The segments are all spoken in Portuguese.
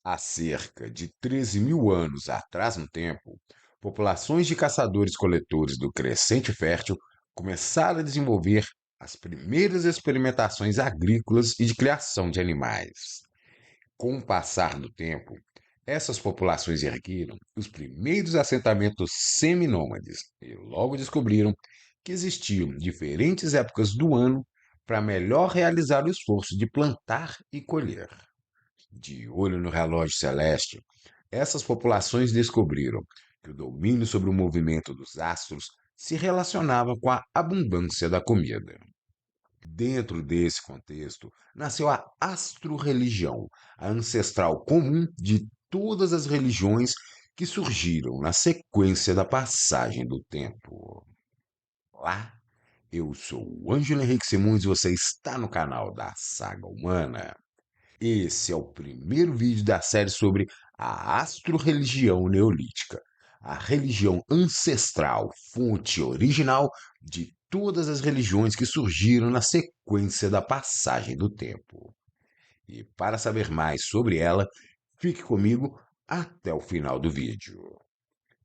Há cerca de 13 mil anos atrás no tempo, populações de caçadores-coletores do Crescente Fértil começaram a desenvolver as primeiras experimentações agrícolas e de criação de animais. Com o passar do tempo, essas populações ergueram os primeiros assentamentos seminômades e logo descobriram que existiam diferentes épocas do ano para melhor realizar o esforço de plantar e colher. De olho no relógio celeste, essas populações descobriram que o domínio sobre o movimento dos astros se relacionava com a abundância da comida. Dentro desse contexto, nasceu a astro-religião, a ancestral comum de todas as religiões que surgiram na sequência da passagem do tempo. Olá, eu sou o Ângelo Henrique Simões e você está no canal da Saga Humana. Esse é o primeiro vídeo da série sobre a astro-religião neolítica, a religião ancestral, fonte original de todas as religiões que surgiram na sequência da passagem do tempo. E para saber mais sobre ela, fique comigo até o final do vídeo.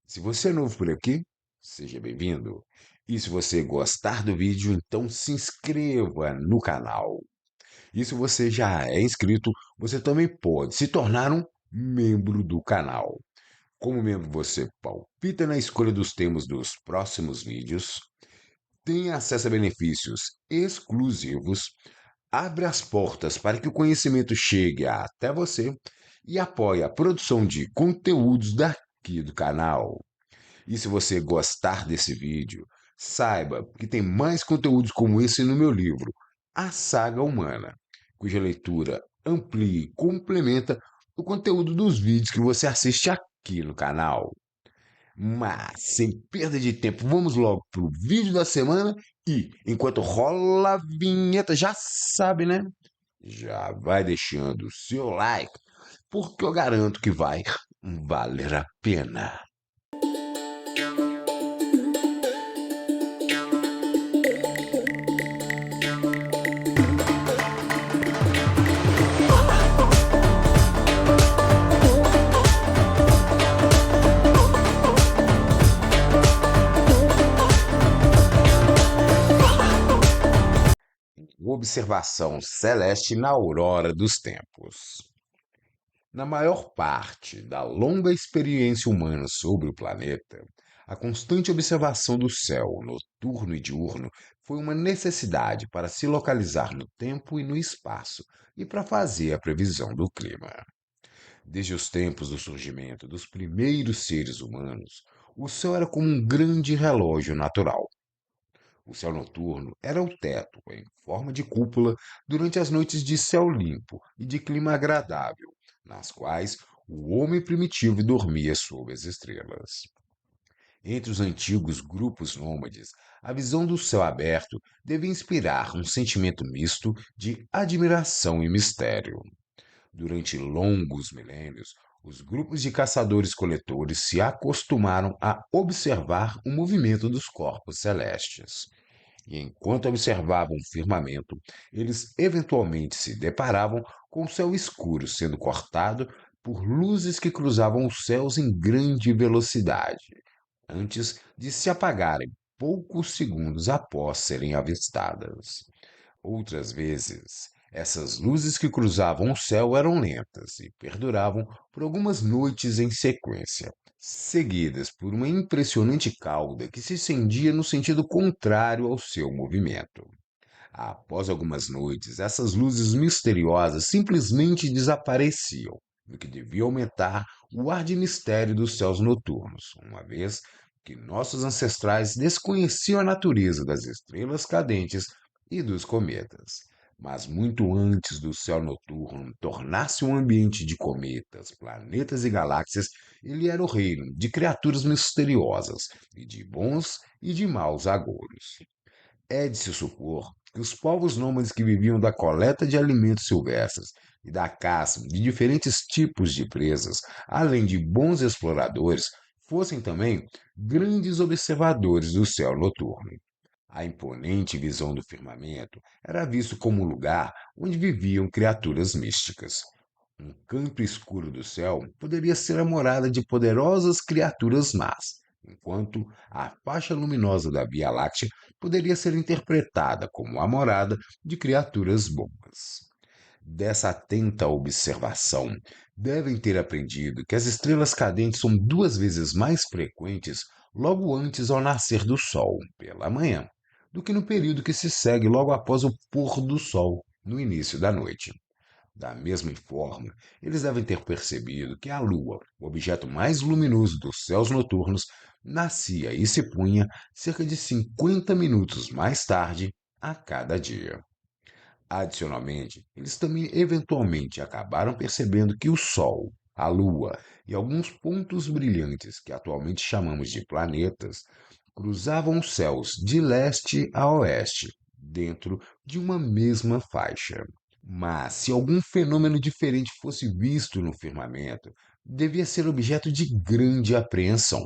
Se você é novo por aqui, seja bem-vindo. E se você gostar do vídeo, então se inscreva no canal. E se você já é inscrito, você também pode se tornar um membro do canal. Como membro, você palpita na escolha dos temas dos próximos vídeos, tem acesso a benefícios exclusivos, abre as portas para que o conhecimento chegue até você e apoia a produção de conteúdos daqui do canal. E se você gostar desse vídeo, saiba que tem mais conteúdos como esse no meu livro, A Saga Humana, cuja leitura amplia e complementa o conteúdo dos vídeos que você assiste aqui no canal. Mas, sem perda de tempo, vamos logo pro vídeo da semana e, enquanto rola a vinheta, já sabe, né? Já vai deixando o seu like, porque eu garanto que vai valer a pena. Observação celeste na aurora dos tempos. Na maior parte da longa experiência humana sobre o planeta, a constante observação do céu, noturno e diurno, foi uma necessidade para se localizar no tempo e no espaço e para fazer a previsão do clima. Desde os tempos do surgimento dos primeiros seres humanos, o céu era como um grande relógio natural. O céu noturno era o teto, em forma de cúpula, durante as noites de céu limpo e de clima agradável, nas quais o homem primitivo dormia sob as estrelas. Entre os antigos grupos nômades, a visão do céu aberto devia inspirar um sentimento misto de admiração e mistério. Durante longos milênios, os grupos de caçadores-coletores se acostumaram a observar o movimento dos corpos celestes. E enquanto observavam o firmamento, eles eventualmente se deparavam com o céu escuro sendo cortado por luzes que cruzavam os céus em grande velocidade, antes de se apagarem poucos segundos após serem avistadas. Outras vezes, essas luzes que cruzavam o céu eram lentas e perduravam por algumas noites em sequência, seguidas por uma impressionante cauda que se estendia no sentido contrário ao seu movimento. Após algumas noites, essas luzes misteriosas simplesmente desapareciam, o que devia aumentar o ar de mistério dos céus noturnos, uma vez que nossos ancestrais desconheciam a natureza das estrelas cadentes e dos cometas. Mas muito antes do céu noturno tornar-se um ambiente de cometas, planetas e galáxias, ele era o reino de criaturas misteriosas, e de bons e de maus agouros. É de se supor que os povos nômades que viviam da coleta de alimentos silvestres e da caça de diferentes tipos de presas, além de bons exploradores, fossem também grandes observadores do céu noturno. A imponente visão do firmamento era visto como um lugar onde viviam criaturas místicas. Um canto escuro do céu poderia ser a morada de poderosas criaturas más, enquanto a faixa luminosa da Via Láctea poderia ser interpretada como a morada de criaturas boas. Dessa atenta observação, devem ter aprendido que as estrelas cadentes são duas vezes mais frequentes logo antes ao nascer do Sol, pela manhã, do que no período que se segue logo após o pôr do Sol, no início da noite. Da mesma forma, eles devem ter percebido que a Lua, o objeto mais luminoso dos céus noturnos, nascia e se punha cerca de 50 minutos mais tarde a cada dia. Adicionalmente, eles também eventualmente acabaram percebendo que o Sol, a Lua e alguns pontos brilhantes que atualmente chamamos de planetas cruzavam os céus de leste a oeste, dentro de uma mesma faixa. Mas, se algum fenômeno diferente fosse visto no firmamento, devia ser objeto de grande apreensão.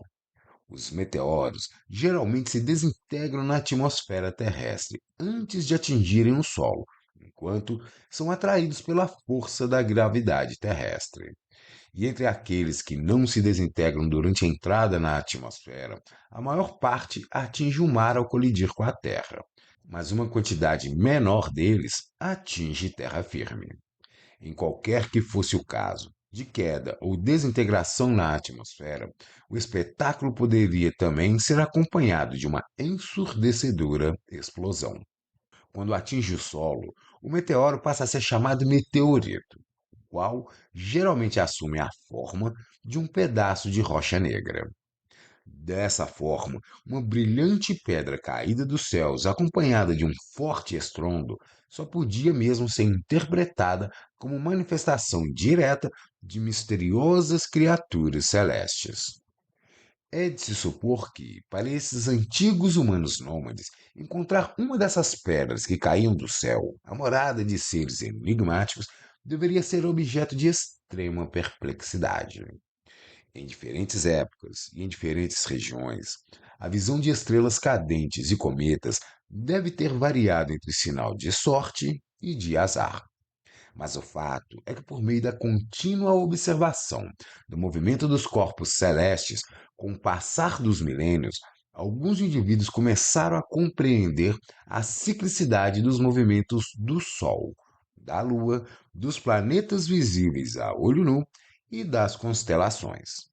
Os meteoros geralmente se desintegram na atmosfera terrestre antes de atingirem o solo, enquanto são atraídos pela força da gravidade terrestre. E entre aqueles que não se desintegram durante a entrada na atmosfera, a maior parte atinge o mar ao colidir com a Terra, mas uma quantidade menor deles atinge terra firme. Em qualquer que fosse o caso, de queda ou desintegração na atmosfera, o espetáculo poderia também ser acompanhado de uma ensurdecedora explosão. Quando atinge o solo, o meteoro passa a ser chamado meteorito, o qual geralmente assume a forma de um pedaço de rocha negra. Dessa forma, uma brilhante pedra caída dos céus, acompanhada de um forte estrondo, só podia mesmo ser interpretada como manifestação direta de misteriosas criaturas celestes. É de se supor que, para esses antigos humanos nômades, encontrar uma dessas pedras que caíam do céu, a morada de seres enigmáticos, deveria ser objeto de extrema perplexidade. Em diferentes épocas e em diferentes regiões, a visão de estrelas cadentes e cometas deve ter variado entre sinal de sorte e de azar. Mas o fato é que, por meio da contínua observação do movimento dos corpos celestes, com o passar dos milênios, alguns indivíduos começaram a compreender a ciclicidade dos movimentos do Sol, da Lua, dos planetas visíveis a olho nu e das constelações.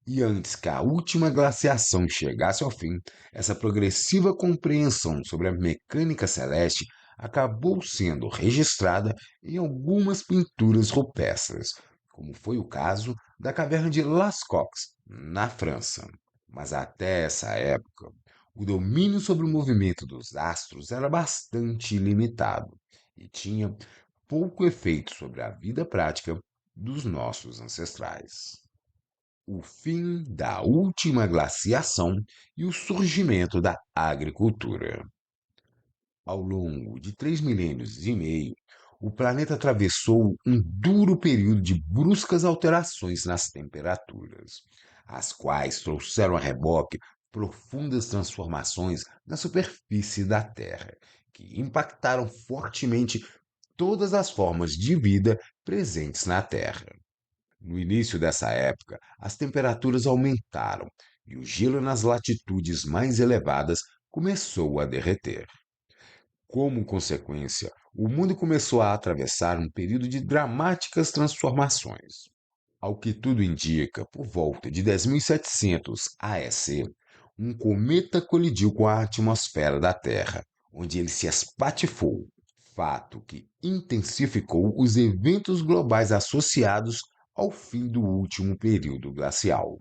E antes que a última glaciação chegasse ao fim, essa progressiva compreensão sobre a mecânica celeste acabou sendo registrada em algumas pinturas rupestres, como foi o caso da caverna de Lascaux, na França. Mas até essa época, o domínio sobre o movimento dos astros era bastante limitado e tinha pouco efeito sobre a vida prática dos nossos ancestrais. O fim da última glaciação e o surgimento da agricultura. Ao longo de 3 milênios e meio, o planeta atravessou um duro período de bruscas alterações nas temperaturas, as quais trouxeram a reboque profundas transformações na superfície da Terra, que impactaram fortemente todas as formas de vida presentes na Terra. No início dessa época, as temperaturas aumentaram e o gelo nas latitudes mais elevadas começou a derreter. Como consequência, o mundo começou a atravessar um período de dramáticas transformações. Ao que tudo indica, por volta de 10.700 AEC, um cometa colidiu com a atmosfera da Terra, onde ele se espatifou, fato que intensificou os eventos globais associados ao fim do último período glacial.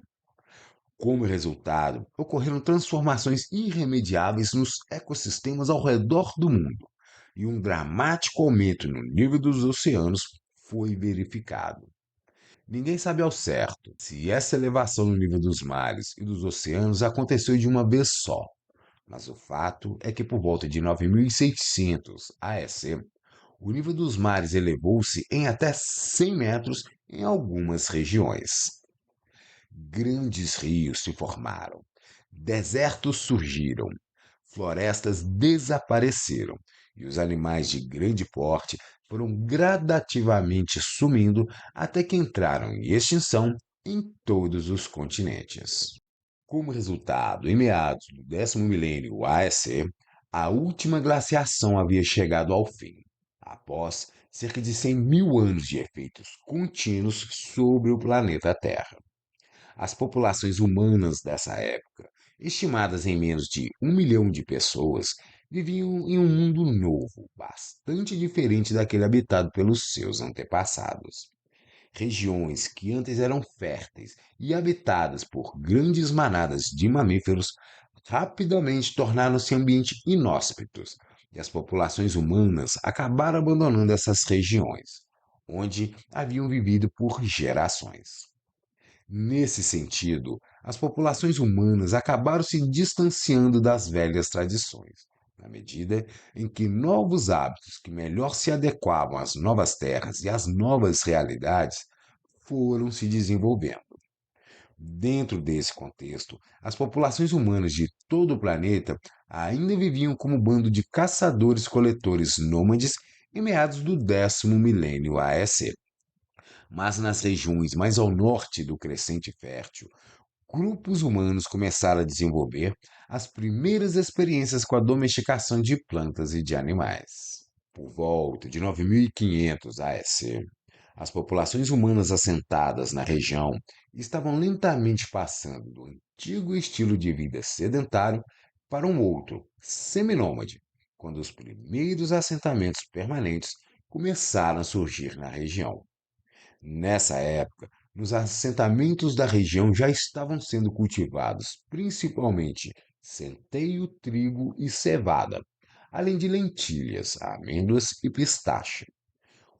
Como resultado, ocorreram transformações irremediáveis nos ecossistemas ao redor do mundo, e um dramático aumento no nível dos oceanos foi verificado. Ninguém sabe ao certo se essa elevação no nível dos mares e dos oceanos aconteceu de uma vez só, mas o fato é que por volta de 9.600 AEC, o nível dos mares elevou-se em até 100 metros em algumas regiões. Grandes rios se formaram, desertos surgiram, florestas desapareceram e os animais de grande porte foram gradativamente sumindo até que entraram em extinção em todos os continentes. Como resultado, em meados do 10º milênio AEC, a última glaciação havia chegado ao fim, após cerca de 100 mil anos de efeitos contínuos sobre o planeta Terra. As populações humanas dessa época, estimadas em menos de 1 milhão de pessoas, viviam em um mundo novo, bastante diferente daquele habitado pelos seus antepassados. Regiões que antes eram férteis e habitadas por grandes manadas de mamíferos rapidamente tornaram-se ambientes inóspitos, e as populações humanas acabaram abandonando essas regiões, onde haviam vivido por gerações. Nesse sentido, as populações humanas acabaram se distanciando das velhas tradições, na medida em que novos hábitos que melhor se adequavam às novas terras e às novas realidades foram se desenvolvendo. Dentro desse contexto, as populações humanas de todo o planeta ainda viviam como bando de caçadores-coletores nômades em meados do 10º milênio AEC. Mas nas regiões mais ao norte do Crescente Fértil, grupos humanos começaram a desenvolver as primeiras experiências com a domesticação de plantas e de animais. Por volta de 9500 AEC, as populações humanas assentadas na região estavam lentamente passando do antigo estilo de vida sedentário para um outro, seminômade, quando os primeiros assentamentos permanentes começaram a surgir na região. Nessa época, nos assentamentos da região já estavam sendo cultivados principalmente centeio, trigo e cevada, além de lentilhas, amêndoas e pistache.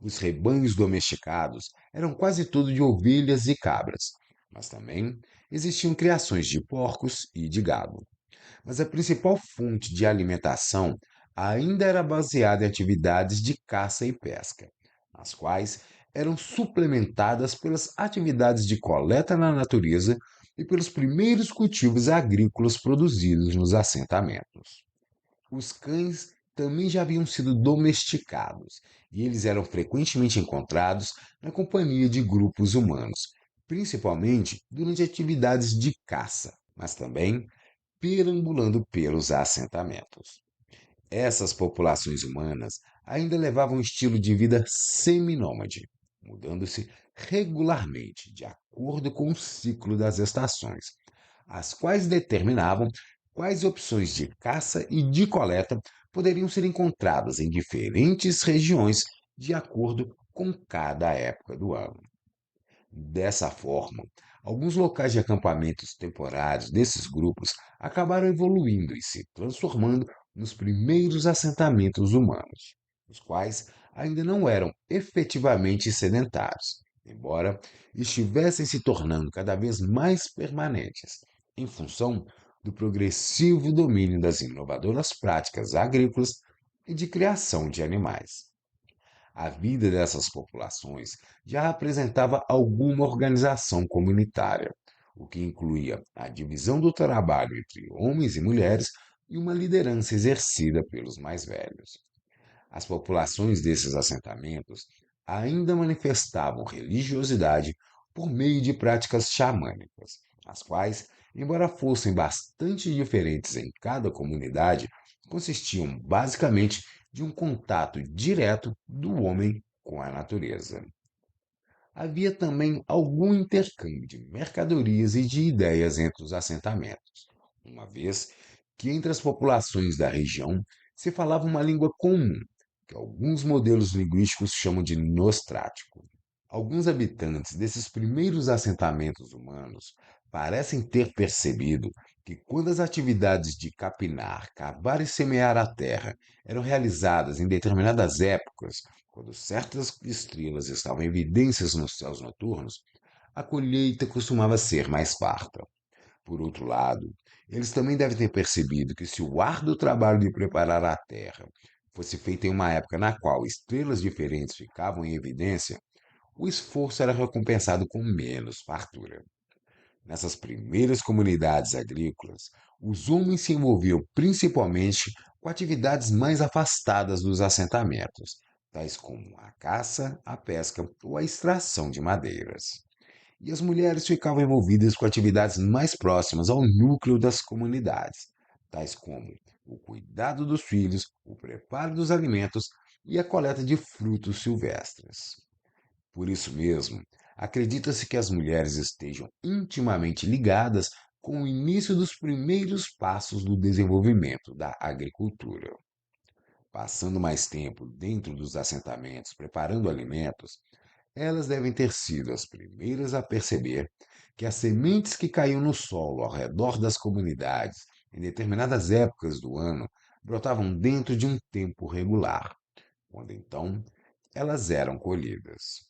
Os rebanhos domesticados eram quase todos de ovelhas e cabras, mas também existiam criações de porcos e de gado. Mas a principal fonte de alimentação ainda era baseada em atividades de caça e pesca, as quais eram suplementadas pelas atividades de coleta na natureza e pelos primeiros cultivos agrícolas produzidos nos assentamentos. Os cães também já haviam sido domesticados e eles eram frequentemente encontrados na companhia de grupos humanos, principalmente durante atividades de caça, mas também perambulando pelos assentamentos. Essas populações humanas ainda levavam um estilo de vida seminômade, mudando-se regularmente de acordo com o ciclo das estações, as quais determinavam quais opções de caça e de coleta poderiam ser encontradas em diferentes regiões de acordo com cada época do ano. Dessa forma, alguns locais de acampamentos temporários desses grupos acabaram evoluindo e se transformando nos primeiros assentamentos humanos, os quais ainda não eram efetivamente sedentários, embora estivessem se tornando cada vez mais permanentes, em função do progressivo domínio das inovadoras práticas agrícolas e de criação de animais. A vida dessas populações já apresentava alguma organização comunitária, o que incluía a divisão do trabalho entre homens e mulheres e uma liderança exercida pelos mais velhos. As populações desses assentamentos ainda manifestavam religiosidade por meio de práticas xamânicas, as quais, embora fossem bastante diferentes em cada comunidade, consistiam basicamente de um contato direto do homem com a natureza. Havia também algum intercâmbio de mercadorias e de ideias entre os assentamentos, uma vez que entre as populações da região se falava uma língua comum, que alguns modelos linguísticos chamam de nostrático. Alguns habitantes desses primeiros assentamentos humanos parecem ter percebido que quando as atividades de capinar, cavar e semear a terra eram realizadas em determinadas épocas, quando certas estrelas estavam em evidências nos céus noturnos, a colheita costumava ser mais farta. Por outro lado, eles também devem ter percebido que se o árduo trabalho de preparar a terra fosse feito em uma época na qual estrelas diferentes ficavam em evidência, o esforço era recompensado com menos fartura. Nessas primeiras comunidades agrícolas, os homens se envolviam principalmente com atividades mais afastadas dos assentamentos, tais como a caça, a pesca ou a extração de madeiras. E as mulheres ficavam envolvidas com atividades mais próximas ao núcleo das comunidades, tais como o cuidado dos filhos, o preparo dos alimentos e a coleta de frutos silvestres. Por isso mesmo, acredita-se que as mulheres estejam intimamente ligadas com o início dos primeiros passos do desenvolvimento da agricultura. Passando mais tempo dentro dos assentamentos preparando alimentos, elas devem ter sido as primeiras a perceber que as sementes que caíam no solo ao redor das comunidades em determinadas épocas do ano brotavam dentro de um tempo regular, quando então elas eram colhidas.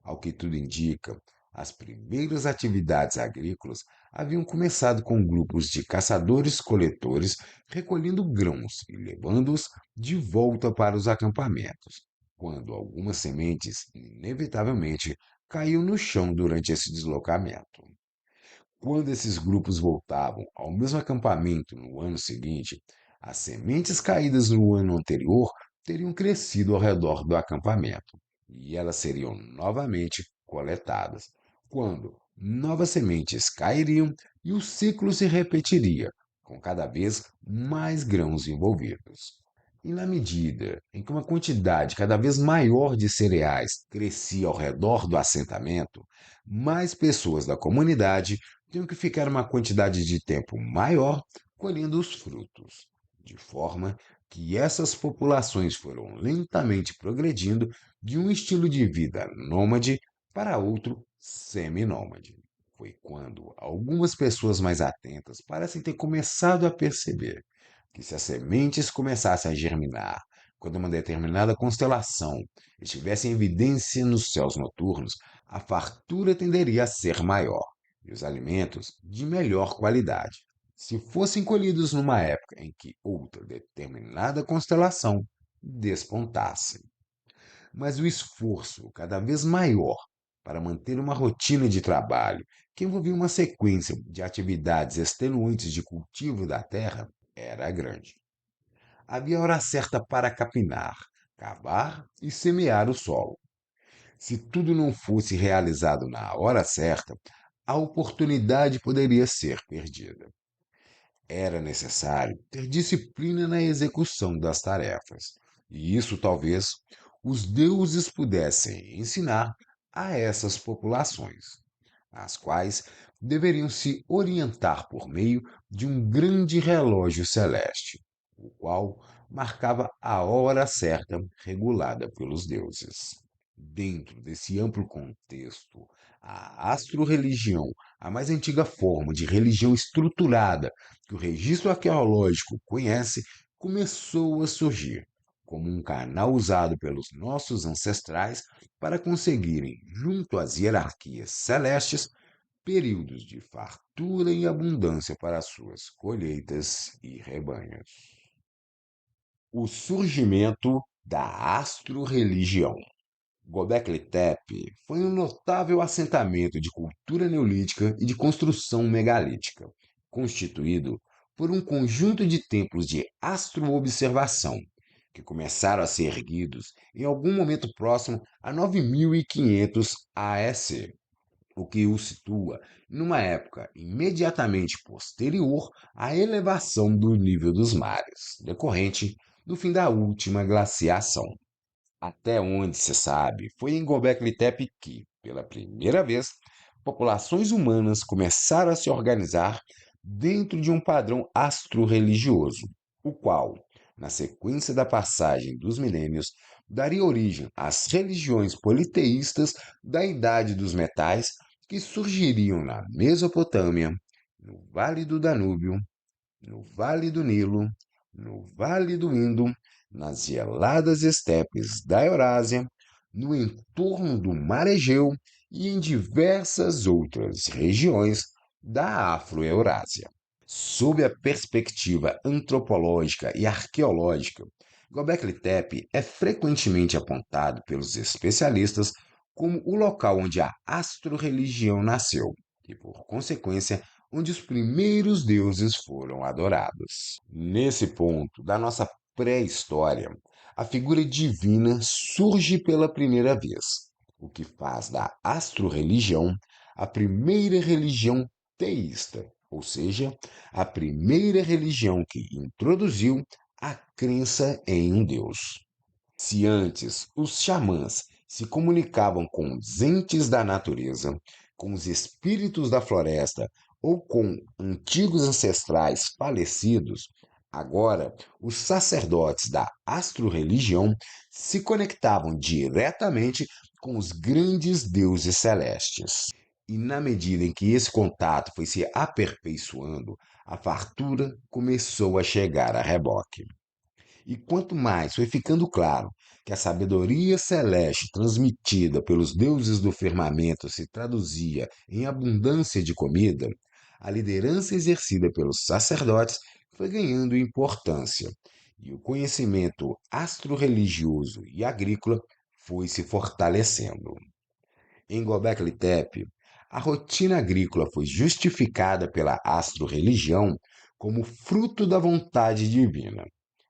Ao que tudo indica, as primeiras atividades agrícolas haviam começado com grupos de caçadores-coletores recolhendo grãos e levando-os de volta para os acampamentos, quando algumas sementes inevitavelmente caíam no chão durante esse deslocamento. Quando esses grupos voltavam ao mesmo acampamento no ano seguinte, as sementes caídas no ano anterior teriam crescido ao redor do acampamento e elas seriam novamente coletadas, quando novas sementes cairiam e o ciclo se repetiria, com cada vez mais grãos envolvidos. E na medida em que uma quantidade cada vez maior de cereais crescia ao redor do assentamento, mais pessoas da comunidade tinham que ficar uma quantidade de tempo maior colhendo os frutos, de forma que essas populações foram lentamente progredindo de um estilo de vida nômade para outro seminômade. Foi quando algumas pessoas mais atentas parecem ter começado a perceber que se as sementes começassem a germinar quando uma determinada constelação estivesse em evidência nos céus noturnos, a fartura tenderia a ser maior e os alimentos de melhor qualidade, se fossem colhidos numa época em que outra determinada constelação despontasse. Mas o esforço cada vez maior para manter uma rotina de trabalho que envolvia uma sequência de atividades extenuantes de cultivo da terra era grande. Havia hora certa para capinar, cavar e semear o solo. Se tudo não fosse realizado na hora certa, a oportunidade poderia ser perdida. Era necessário ter disciplina na execução das tarefas, e isso talvez os deuses pudessem ensinar a essas populações, as quais deveriam se orientar por meio de um grande relógio celeste, o qual marcava a hora certa regulada pelos deuses. Dentro desse amplo contexto, a astrorreligião, a mais antiga forma de religião estruturada que o registro arqueológico conhece, começou a surgir como um canal usado pelos nossos ancestrais para conseguirem, junto às hierarquias celestes, períodos de fartura e abundância para suas colheitas e rebanhos. O surgimento da astrorreligião. Göbekli Tepe foi um notável assentamento de cultura neolítica e de construção megalítica, constituído por um conjunto de templos de astroobservação, que começaram a ser erguidos em algum momento próximo a 9500 AEC, o que o situa numa época imediatamente posterior à elevação do nível dos mares, decorrente do fim da última glaciação. Até onde se sabe, foi em Göbekli Tepe que, pela primeira vez, populações humanas começaram a se organizar dentro de um padrão astro-religioso, o qual, na sequência da passagem dos milênios, daria origem às religiões politeístas da Idade dos Metais que surgiriam na Mesopotâmia, no Vale do Danúbio, no Vale do Nilo, no Vale do Indo, nas geladas estepes da Eurásia, no entorno do Mar Egeu e em diversas outras regiões da Afro-Eurásia. Sob a perspectiva antropológica e arqueológica, Göbekli Tepe é frequentemente apontado pelos especialistas como o local onde a astrorreligião nasceu e, por consequência, onde os primeiros deuses foram adorados. Nesse ponto da nossa pré-história, a figura divina surge pela primeira vez, o que faz da astro-religião a primeira religião teísta, ou seja, a primeira religião que introduziu a crença em um Deus. Se antes os xamãs se comunicavam com os entes da natureza, com os espíritos da floresta ou com antigos ancestrais falecidos, agora os sacerdotes da astro-religião se conectavam diretamente com os grandes deuses celestes. E na medida em que esse contato foi se aperfeiçoando, a fartura começou a chegar a reboque. E quanto mais foi ficando claro que a sabedoria celeste transmitida pelos deuses do firmamento se traduzia em abundância de comida, a liderança exercida pelos sacerdotes foi ganhando importância, e o conhecimento astro-religioso e agrícola foi se fortalecendo. Em Göbekli Tepe, a rotina agrícola foi justificada pela astro-religião como fruto da vontade divina,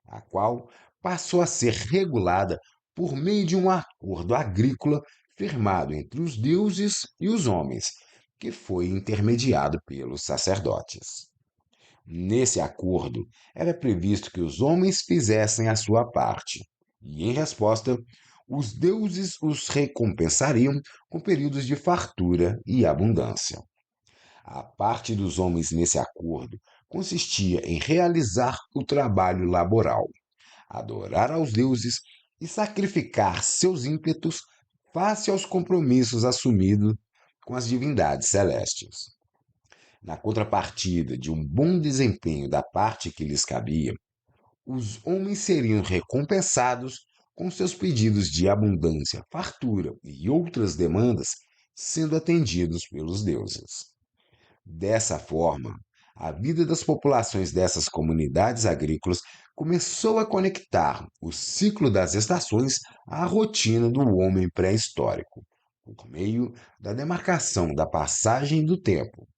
a qual passou a ser regulada por meio de um acordo agrícola firmado entre os deuses e os homens, que foi intermediado pelos sacerdotes. Nesse acordo, era previsto que os homens fizessem a sua parte, e, em resposta, os deuses os recompensariam com períodos de fartura e abundância. A parte dos homens nesse acordo consistia em realizar o trabalho laboral, adorar aos deuses e sacrificar seus ímpetos face aos compromissos assumidos com as divindades celestes. Na contrapartida de um bom desempenho da parte que lhes cabia, os homens seriam recompensados com seus pedidos de abundância, fartura e outras demandas sendo atendidos pelos deuses. Dessa forma, a vida das populações dessas comunidades agrícolas começou a conectar o ciclo das estações à rotina do homem pré-histórico, por meio da demarcação da passagem do tempo,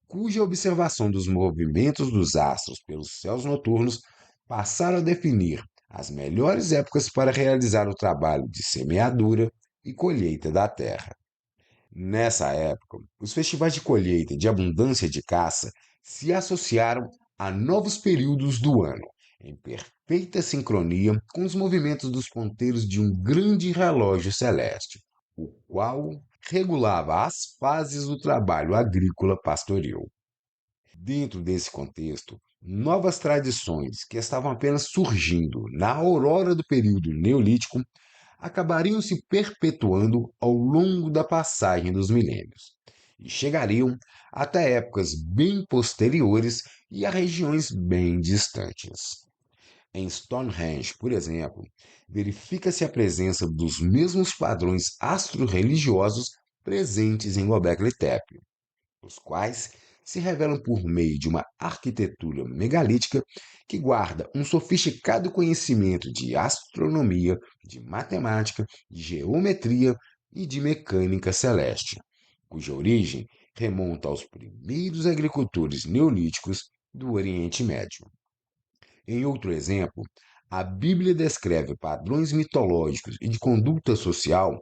cuja observação dos movimentos dos astros pelos céus noturnos passaram a definir as melhores épocas para realizar o trabalho de semeadura e colheita da terra. Nessa época, os festivais de colheita e de abundância de caça se associaram a novos períodos do ano, em perfeita sincronia com os movimentos dos ponteiros de um grande relógio celeste, o qual regulava as fases do trabalho agrícola pastoril. Dentro desse contexto, novas tradições que estavam apenas surgindo na aurora do período neolítico acabariam se perpetuando ao longo da passagem dos milênios e chegariam até épocas bem posteriores e a regiões bem distantes. Em Stonehenge, por exemplo, verifica-se a presença dos mesmos padrões astro-religiosos presentes em Göbekli Tepe, os quais se revelam por meio de uma arquitetura megalítica que guarda um sofisticado conhecimento de astronomia, de matemática, de geometria e de mecânica celeste, cuja origem remonta aos primeiros agricultores neolíticos do Oriente Médio. Em outro exemplo, a Bíblia descreve padrões mitológicos e de conduta social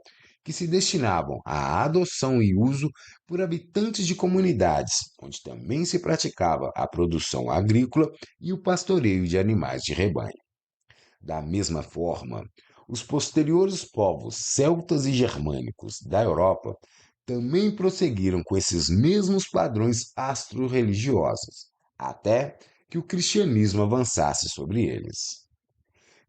que se destinavam à adoção e uso por habitantes de comunidades, onde também se praticava a produção agrícola e o pastoreio de animais de rebanho. Da mesma forma, os posteriores povos celtas e germânicos da Europa também prosseguiram com esses mesmos padrões astro-religiosos, até que o cristianismo avançasse sobre eles.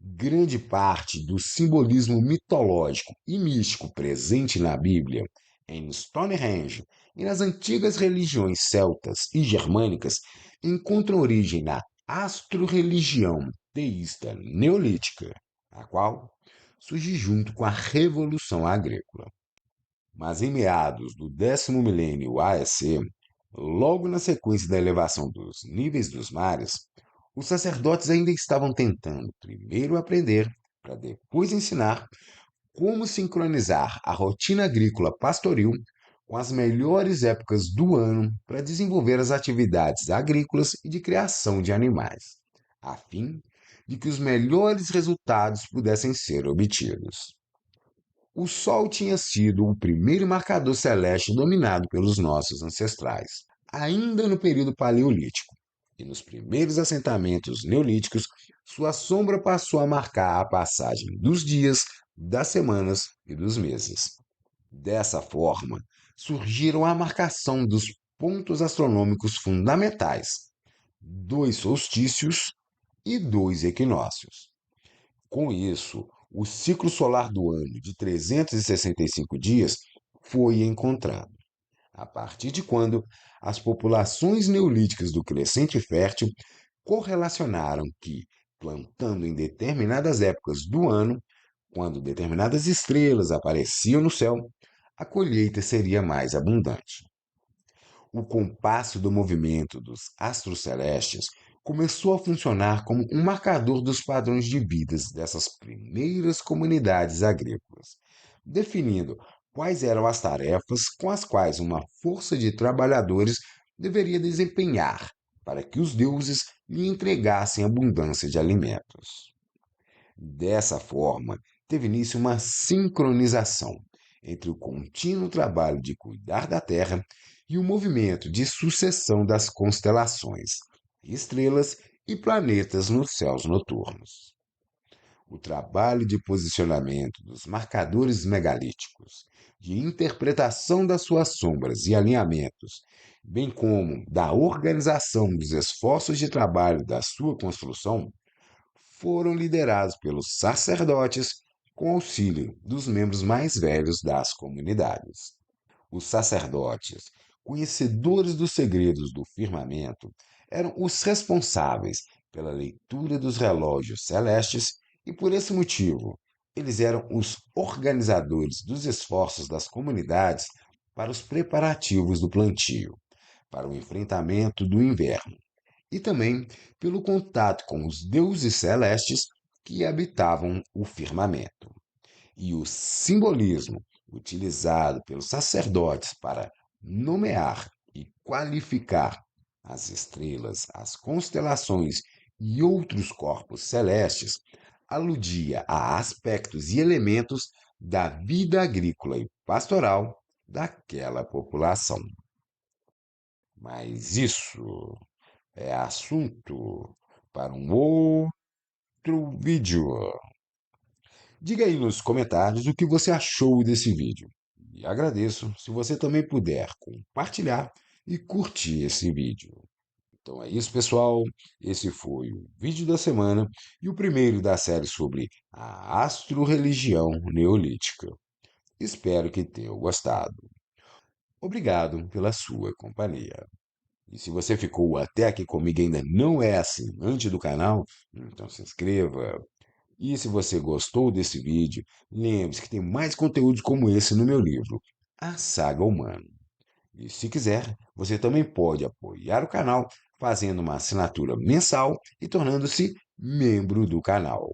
Grande parte do simbolismo mitológico e místico presente na Bíblia, em Stonehenge e nas antigas religiões celtas e germânicas, encontra origem na astro-religião teísta neolítica, a qual surge junto com a Revolução Agrícola. Mas em meados do 10º milênio AEC, logo na sequência da elevação dos níveis dos mares, os sacerdotes ainda estavam tentando primeiro aprender, para depois ensinar, como sincronizar a rotina agrícola pastoril com as melhores épocas do ano para desenvolver as atividades agrícolas e de criação de animais, a fim de que os melhores resultados pudessem ser obtidos. O Sol tinha sido o primeiro marcador celeste dominado pelos nossos ancestrais, ainda no período paleolítico. E nos primeiros assentamentos neolíticos, sua sombra passou a marcar a passagem dos dias, das semanas e dos meses. Dessa forma, surgiram a marcação dos pontos astronômicos fundamentais, dois solstícios e dois equinócios. Com isso, o ciclo solar do ano de 365 dias foi encontrado, a partir de quando as populações neolíticas do Crescente Fértil correlacionaram que, plantando em determinadas épocas do ano, quando determinadas estrelas apareciam no céu, a colheita seria mais abundante. O compasso do movimento dos astros celestes começou a funcionar como um marcador dos padrões de vidas dessas primeiras comunidades agrícolas, definindo quais eram as tarefas com as quais uma força de trabalhadores deveria desempenhar para que os deuses lhe entregassem abundância de alimentos. Dessa forma, teve início uma sincronização entre o contínuo trabalho de cuidar da Terra e o movimento de sucessão das constelações, estrelas e planetas nos céus noturnos. O trabalho de posicionamento dos marcadores megalíticos, de interpretação das suas sombras e alinhamentos, bem como da organização dos esforços de trabalho da sua construção, foram liderados pelos sacerdotes com auxílio dos membros mais velhos das comunidades. Os sacerdotes, conhecedores dos segredos do firmamento, eram os responsáveis pela leitura dos relógios celestes e, por esse motivo, eles eram os organizadores dos esforços das comunidades para os preparativos do plantio, para o enfrentamento do inverno e também pelo contato com os deuses celestes que habitavam o firmamento. E o simbolismo utilizado pelos sacerdotes para nomear e qualificar as estrelas, as constelações e outros corpos celestes aludia a aspectos e elementos da vida agrícola e pastoral daquela população. Mas isso é assunto para um outro vídeo. Diga aí nos comentários o que você achou desse vídeo. E agradeço se você também puder compartilhar e curtir esse vídeo. Então é isso, pessoal. Esse foi o vídeo da semana e o primeiro da série sobre a astroreligião neolítica. Espero que tenham gostado. Obrigado pela sua companhia. E se você ficou até aqui comigo e ainda não é assinante do canal, então se inscreva. E se você gostou desse vídeo, lembre-se que tem mais conteúdos como esse no meu livro, A Saga Humana. E se quiser, você também pode apoiar o canal fazendo uma assinatura mensal e tornando-se membro do canal.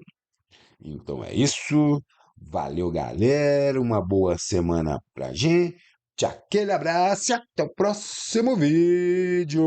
Então é isso. Valeu, galera. Uma boa semana pra gente. Aquele abraço e até o próximo vídeo.